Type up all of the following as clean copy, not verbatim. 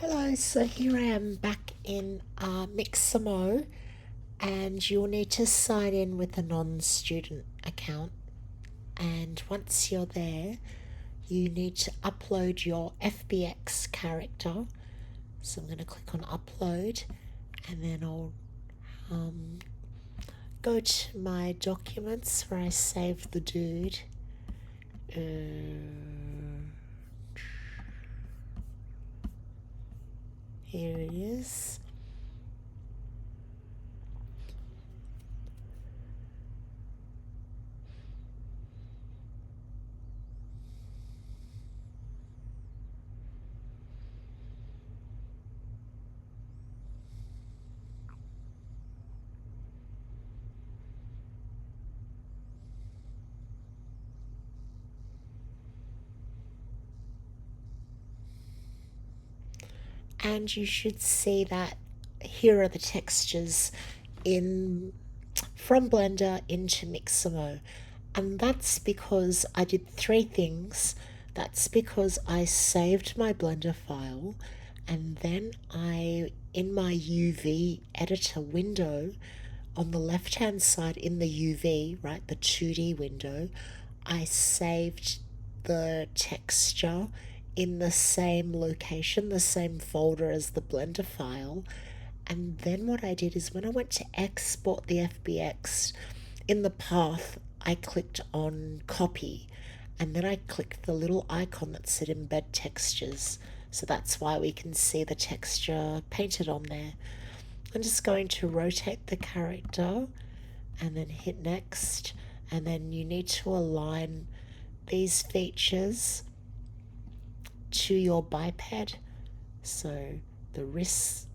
Hello, so here I am back in Mixamo, and you'll need to sign in with a non-student account. And once you're there, you need to upload your FBX character. So I'm going to click on upload, and then I'll go to my documents where I saved the dude. Here it is. And you should see that here are the textures in from Blender into Mixamo. And that's because I did three things. That's because I saved my Blender file, and then in my UV editor window, on the left hand side in the UV, right, the 2D window, I saved the texture in the same location, the same folder as the Blender file. And then what I did is when I went to export the FBX, in the path, I clicked on copy, and then I clicked the little icon that said embed textures. So that's why we can see the texture painted on there. I'm just going to rotate the character and then hit next, and then you need to align these features to your biped. So the wrists,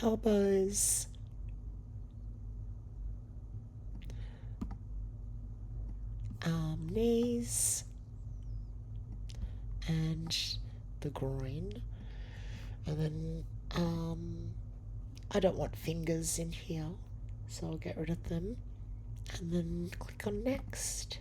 elbows, knees, and the groin. And then I don't want fingers in here, so I'll get rid of them. And then click on next.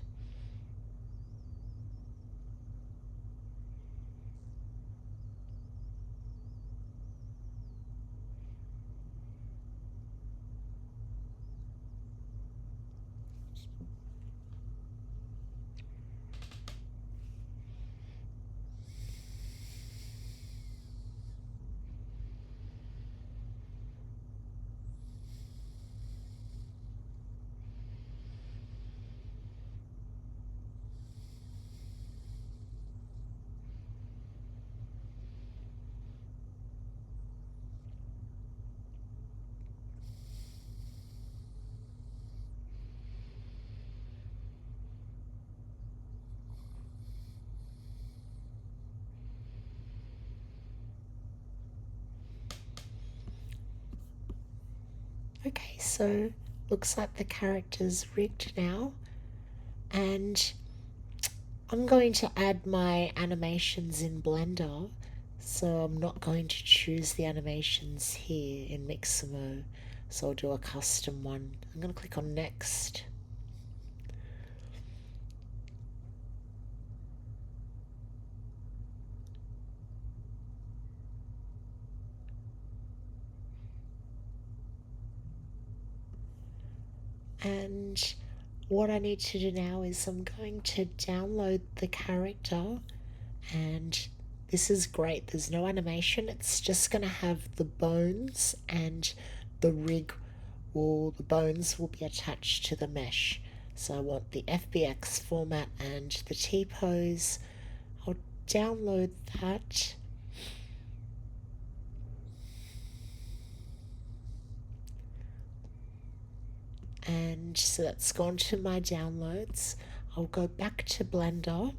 Okay, so looks like the character's rigged now, and I'm going to add my animations in Blender, so I'm not going to choose the animations here in Mixamo, so I'll do a custom one. I'm going to click on next. And what I need to do now is I'm going to download the character, and this is great. There's no animation. It's just going to have the bones, and the bones will be attached to the mesh. So I want the FBX format and the T-pose. I'll download that. And so that's gone to my downloads. I'll go back to Blender.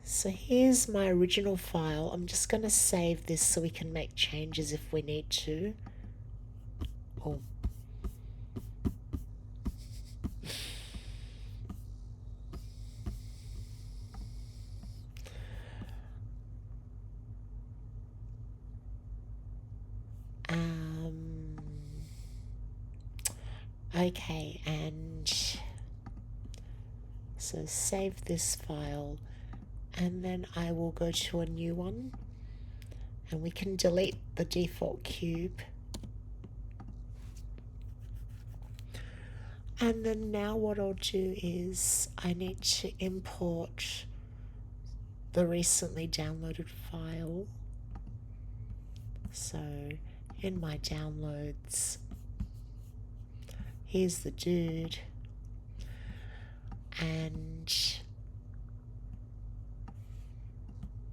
So here's my original file. I'm just going to save this so we can make changes if we need to. Oh. Okay, and so save this file. And then I will go to a new one, and we can delete the default cube. And then now what I'll do is I need to import the recently downloaded file. So in my downloads, here's the dude, and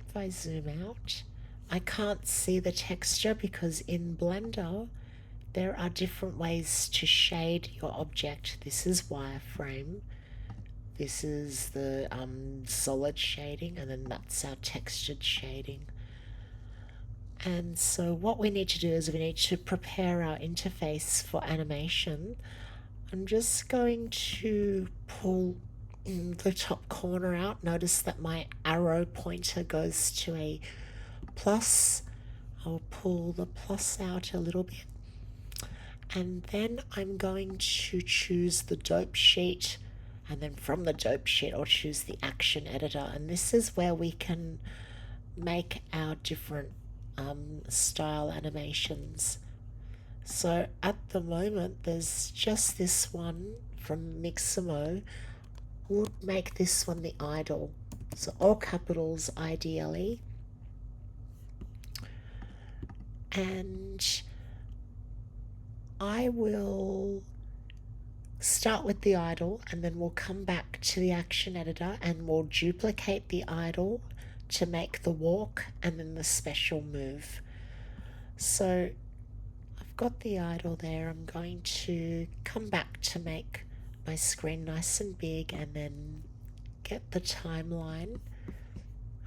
if I zoom out, I can't see the texture because in Blender there are different ways to shade your object. This is wireframe, this is the solid shading, and then that's our textured shading. And so what we need to do is we need to prepare our interface for animation. I'm just going to pull the top corner out. Notice that my arrow pointer goes to a plus. I'll pull the plus out a little bit. And then I'm going to choose the dope sheet. And then from the dope sheet, I'll choose the action editor. And this is where we can make our different style animations. So at the moment, there's just this one from Mixamo. We'll make this one the idle. So all capitals ideally. And I will start with the idle, and then we'll come back to the action editor and we'll duplicate the idle to make the walk and then the special move. So I've got the idle there. I'm going to come back to make my screen nice and big and then get the timeline.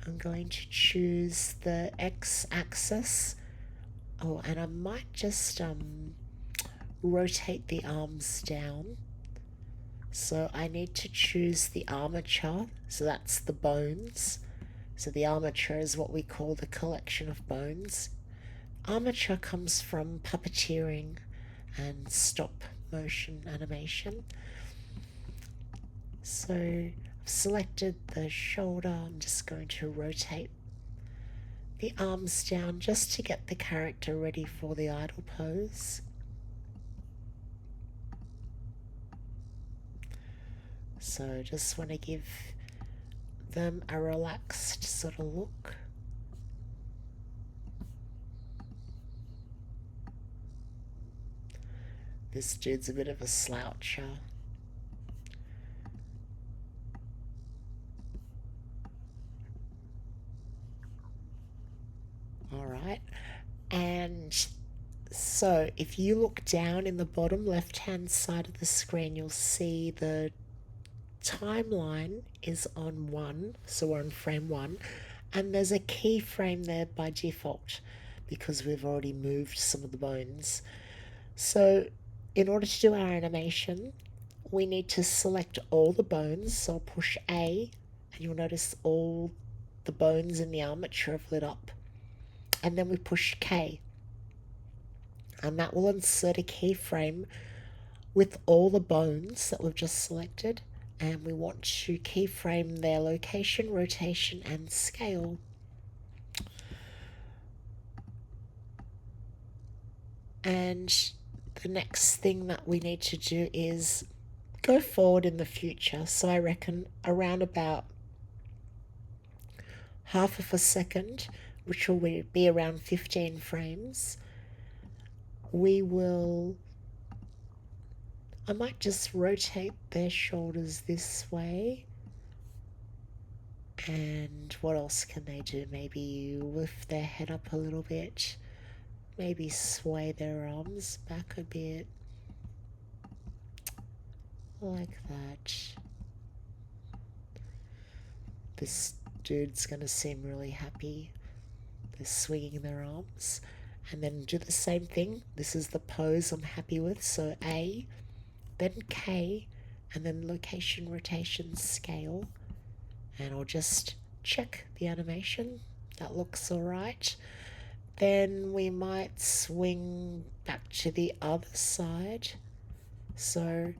I'm going to choose the x-axis. Oh, and I might just rotate the arms down. So I need to choose the armature, so that's the bones. So the armature is what we call the collection of bones. Armature comes from puppeteering and stop motion animation. So I've selected the shoulder. I'm just going to rotate the arms down just to get the character ready for the idle pose. So just want to give them a relaxed sort of look. This dude's a bit of a sloucher. Alright, and so if you look down in the bottom left hand side of the screen, you'll see the timeline is on 1, so we're on frame 1, and there's a keyframe there by default because we've already moved some of the bones. So in order to do our animation, we need to select all the bones. So I'll push A, and you'll notice all the bones in the armature have lit up. And then we push K, and that will insert a keyframe with all the bones that we've just selected, and we want to keyframe their location, rotation, and scale. And the next thing that we need to do is go forward in the future. So I reckon around about half of a second, which will be around 15 frames, I might just rotate their shoulders this way. And what else can they do? Maybe lift their head up a little bit. Maybe sway their arms back a bit. Like that. This dude's gonna seem really happy. They're swinging their arms. And then do the same thing. This is the pose I'm happy with. So A, then K, and then location, rotation, scale. And I'll just check the animation. That looks alright. Then we might swing back to the other side. So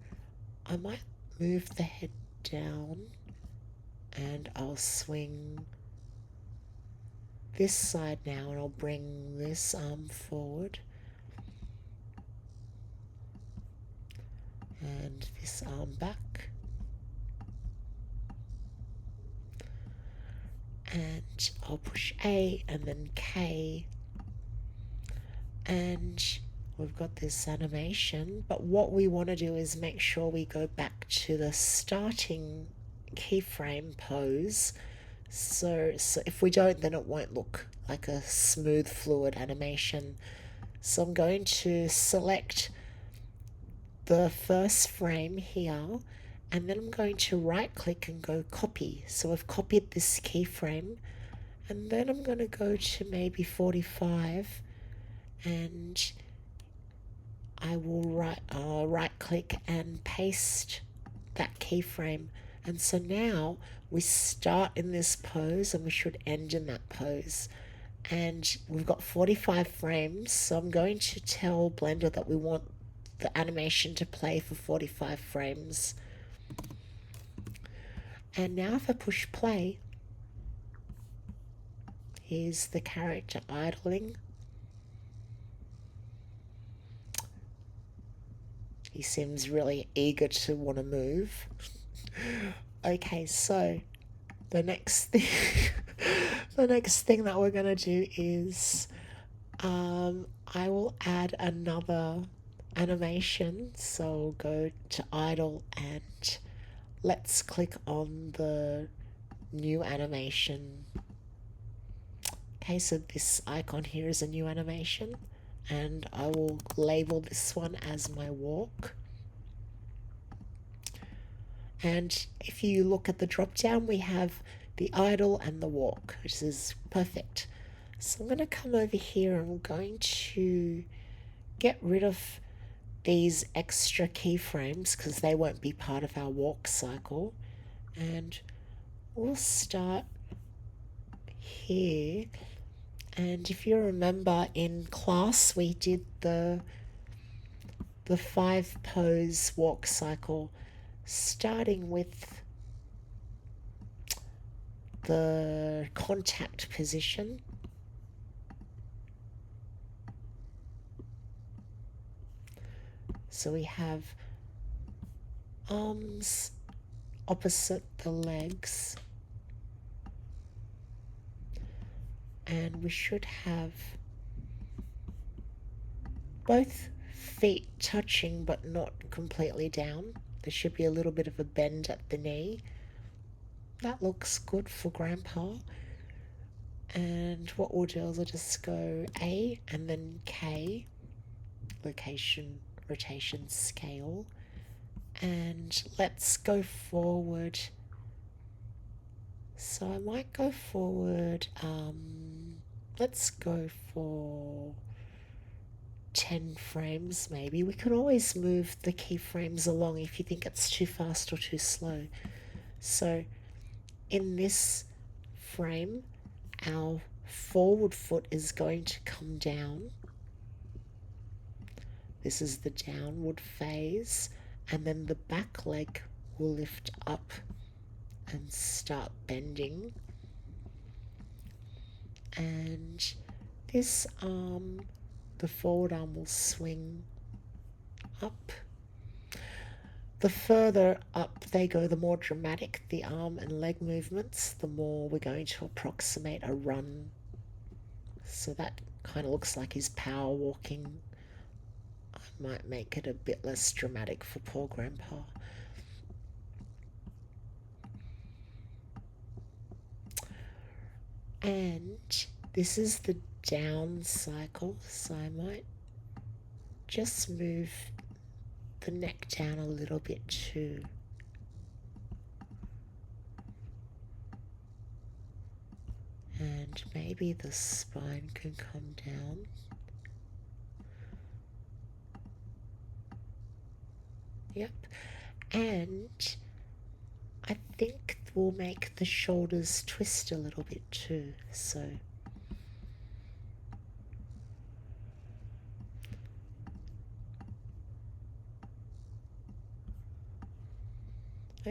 I might move the head down And I'll swing this side now, and I'll bring this arm forward and this arm back, and I'll push A and then K, and we've got this animation. But what we want to do is make sure we go back to the starting keyframe pose. So if we don't, then it won't look like a smooth, fluid animation. So I'm going to select the first frame here, and then I'm going to right click and go copy. So I've copied this keyframe, and then I'm going to go to maybe 45, and I will right click and paste that keyframe. And so now we start in this pose and we should end in that pose. And we've got 45 frames, so I'm going to tell Blender that we want the animation to play for 45 frames. And now if I push play, here's the character idling. He seems really eager to want to move. Okay, so the next thing the next thing that we're gonna do is I will add another animation. So go to idle and let's click on the new animation. Okay, so this icon here is a new animation, and I will label this one as my walk. And if you look at the drop down, we have the idle and the walk, which is perfect. So I'm going to come over here and I'm going to get rid of these extra keyframes because they won't be part of our walk cycle. And we'll start here. And if you remember in class, we did the 5 pose walk cycle, starting with the contact position. So we have arms opposite the legs, and we should have both feet touching but not completely down. There should be a little bit of a bend at the knee. That looks good for Grandpa. And what we'll do is I'll just go A and then K, location, rotation, scale, and let's go forward. So I might go forward, let's go for 10 frames maybe. We can always move the keyframes along if you think it's too fast or too slow. So in this frame, our forward foot is going to come down. This is the downward phase, and then the back leg will lift up and start bending. And this arm, the forward arm, will swing up. The further up they go, the more dramatic the arm and leg movements, the more we're going to approximate a run. So that kind of looks like he's power walking. I might make it a bit less dramatic for poor Grandpa. And this is the down cycle, so I might just move the neck down a little bit too. And maybe the spine can come down. Yep. And I think we'll make the shoulders twist a little bit too. So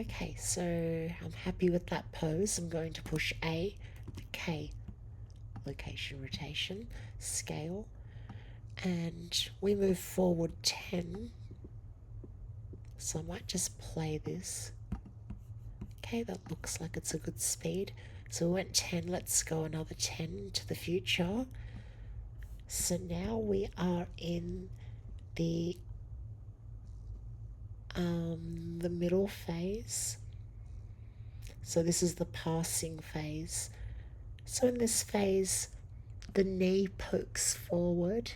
Okay, so I'm happy with that pose. I'm going to push A, K, location, rotation, scale, and we move forward 10. So I might just play this. Okay, that looks like it's a good speed. So we went 10, let's go another 10 to the future. So now we are in the the middle phase. So this is the passing phase. So in this phase, the knee pokes forward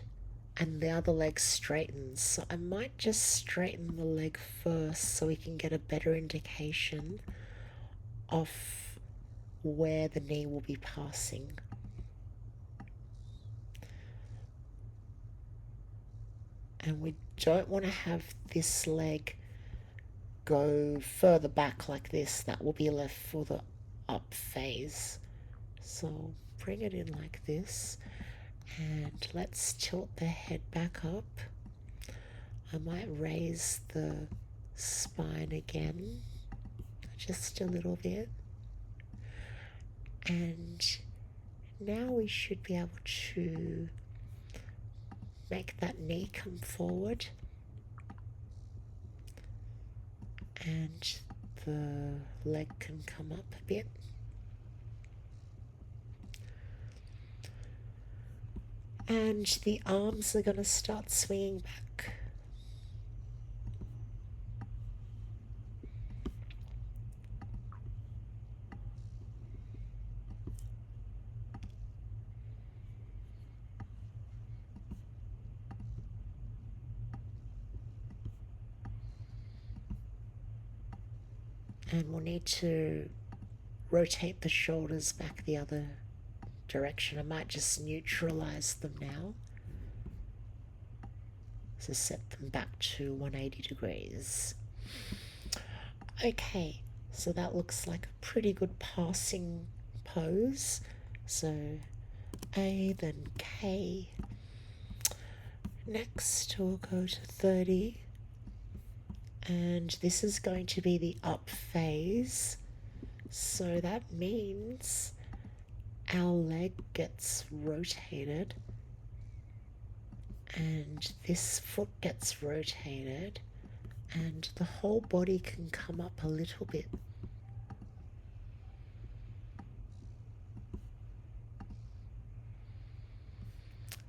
and the other leg straightens. So I might just straighten the leg first so we can get a better indication of where the knee will be passing. And we don't want to have this leg go further back like this. That will be left for the up phase. So bring it in like this, and let's tilt the head back up. I might raise the spine again just a little bit, and now we should be able to make that knee come forward and the leg can come up a bit. And the arms are going to start swinging back. And we'll need to rotate the shoulders back the other direction. I might just neutralize them now. So set them back to 180 degrees. Okay, so that looks like a pretty good passing pose. So A, then K. Next we'll go to 30. And this is going to be the up phase. So that means our leg gets rotated and this foot gets rotated and the whole body can come up a little bit.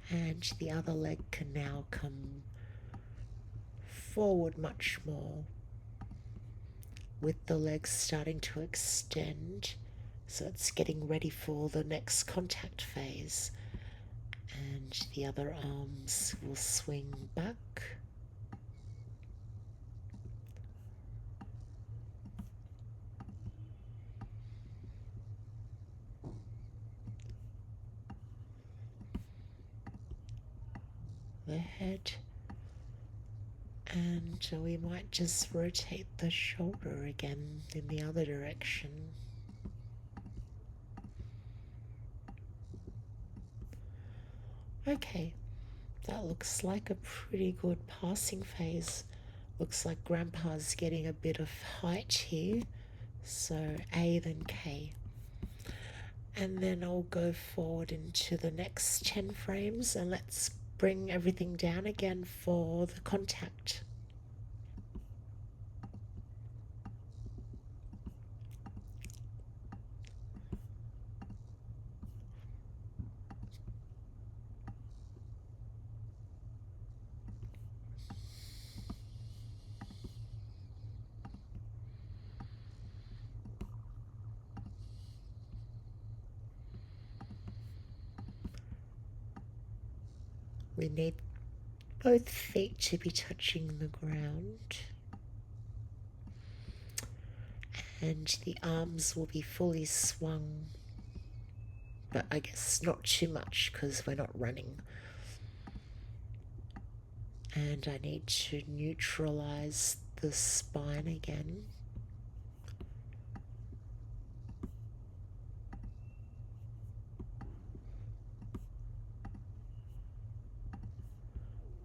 And the other leg can now come forward much more, with the legs starting to extend, so it's getting ready for the next contact phase. And the other arms will swing back. The head, and we might just rotate the shoulder again in the other direction. Okay, that looks like a pretty good passing phase. Looks like Grandpa's getting a bit of height here. So A then K. And then I'll go forward into the next 10 frames and let's bring everything down again for the contact. We need both feet to be touching the ground. And the arms will be fully swung. But I guess not too much because we're not running. And I need to neutralize the spine again.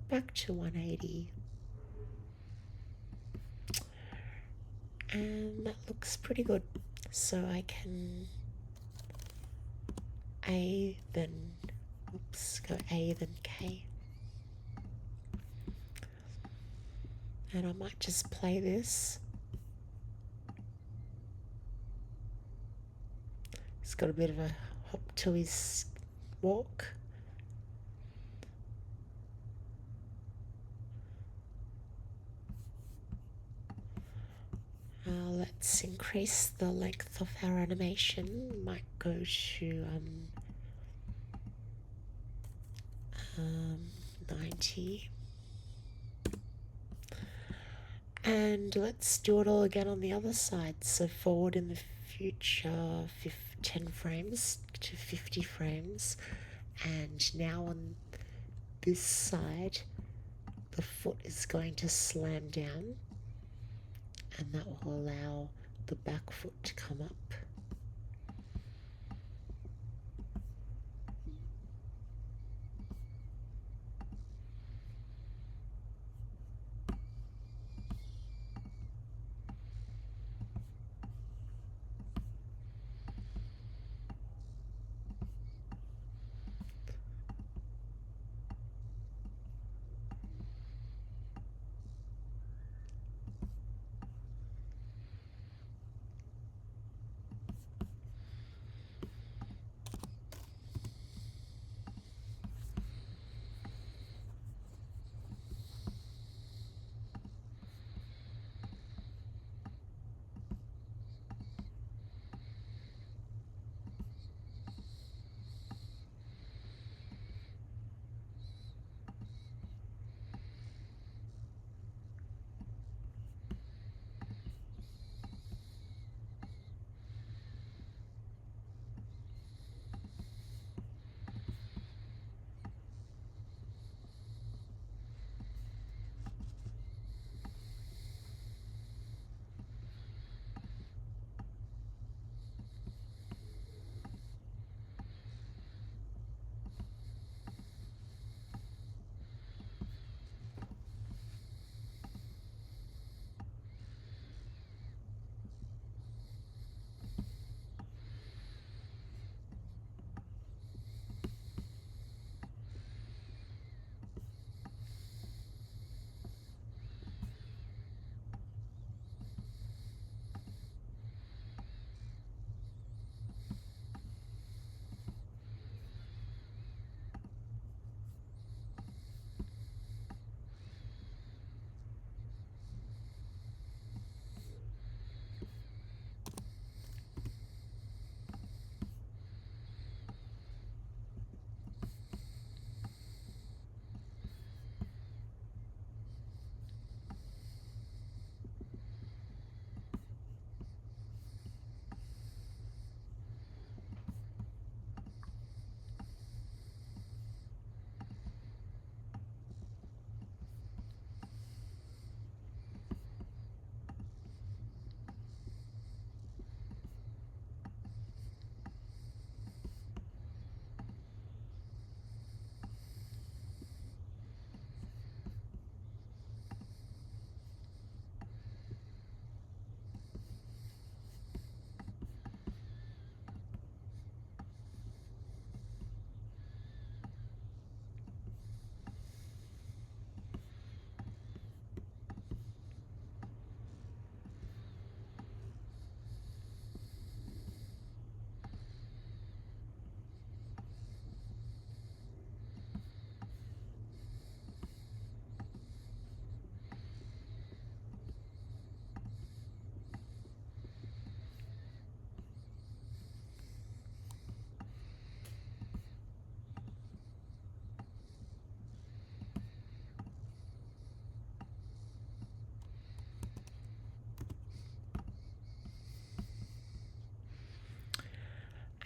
Back to 180. And that looks pretty good. So I can A, then, oops, go A, then K. And I might just play this. He's got a bit of a hop to his walk. Let's increase the length of our animation. Might go to 90. And let's do it all again on the other side. So forward in the future, 10 frames to 50 frames. And now on this side, the foot is going to slam down, and that will allow the back foot to come up.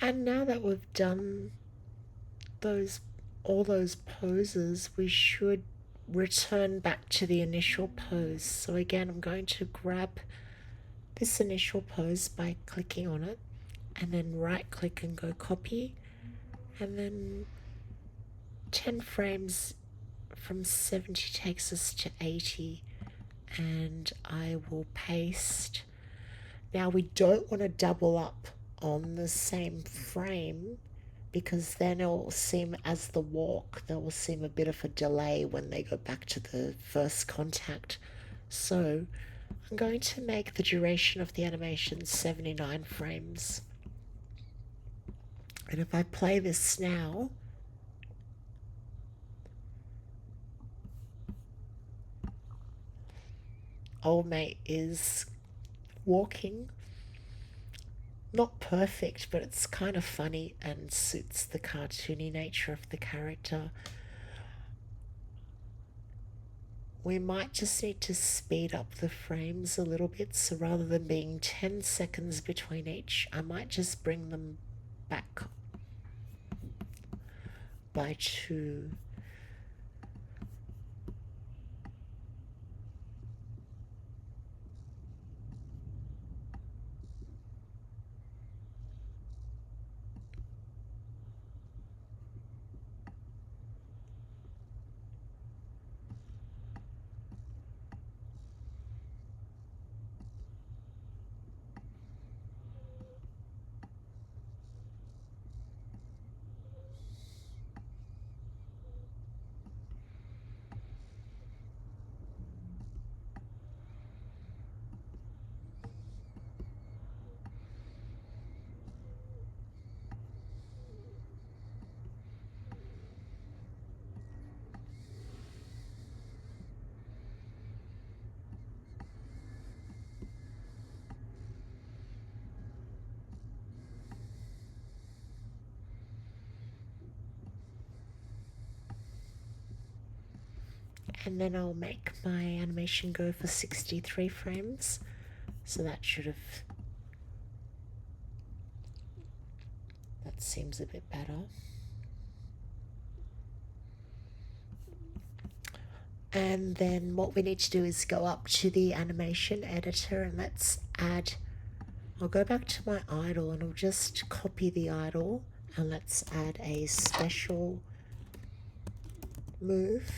And now that we've done those all those poses, we should return back to the initial pose. So again, I'm going to grab this initial pose by clicking on it, and then right click and go copy, and then 10 frames from 70 takes us to 80, and I will paste Now we don't want to double up on the same frame because then it will seem, as the walk, there will seem a bit of a delay when they go back to the first contact. So I'm going to make the duration of the animation 79 frames. And if I play this now, old mate is walking. Not perfect, but it's kind of funny and suits the cartoony nature of the character. We might just need to speed up the frames a little bit, so rather than being 10 seconds between each, I might just bring them back by 2. And then I'll make my animation go for 63 frames. So that should have... that seems a bit better. And then what we need to do is go up to the animation editor and let's add... I'll go back to my idle and I'll just copy the idle and let's add a special move.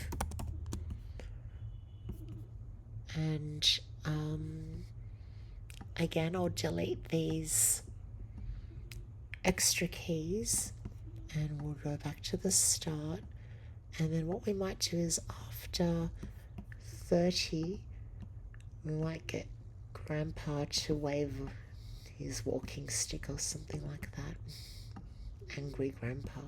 And again, I'll delete these extra keys and we'll go back to the start. And then what we might do is after 30, we might get Grandpa to wave his walking stick or something like that. Angry Grandpa.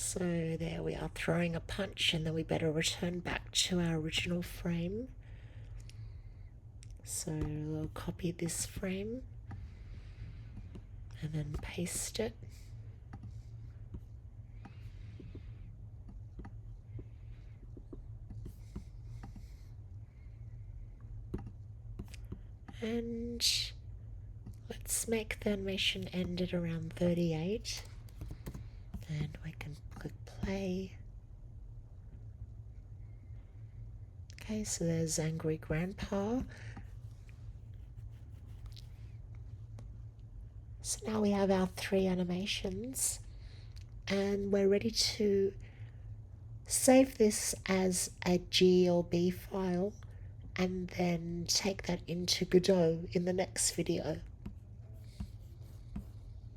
So there we are, throwing a punch, and then we better return back to our original frame. So I'll copy this frame and then paste it. And let's make the animation end at around 38. And we can click play. Okay, so there's Angry Grandpa. So now we have our 3 animations, and we're ready to save this as a G or B file and then take that into Godot in the next video.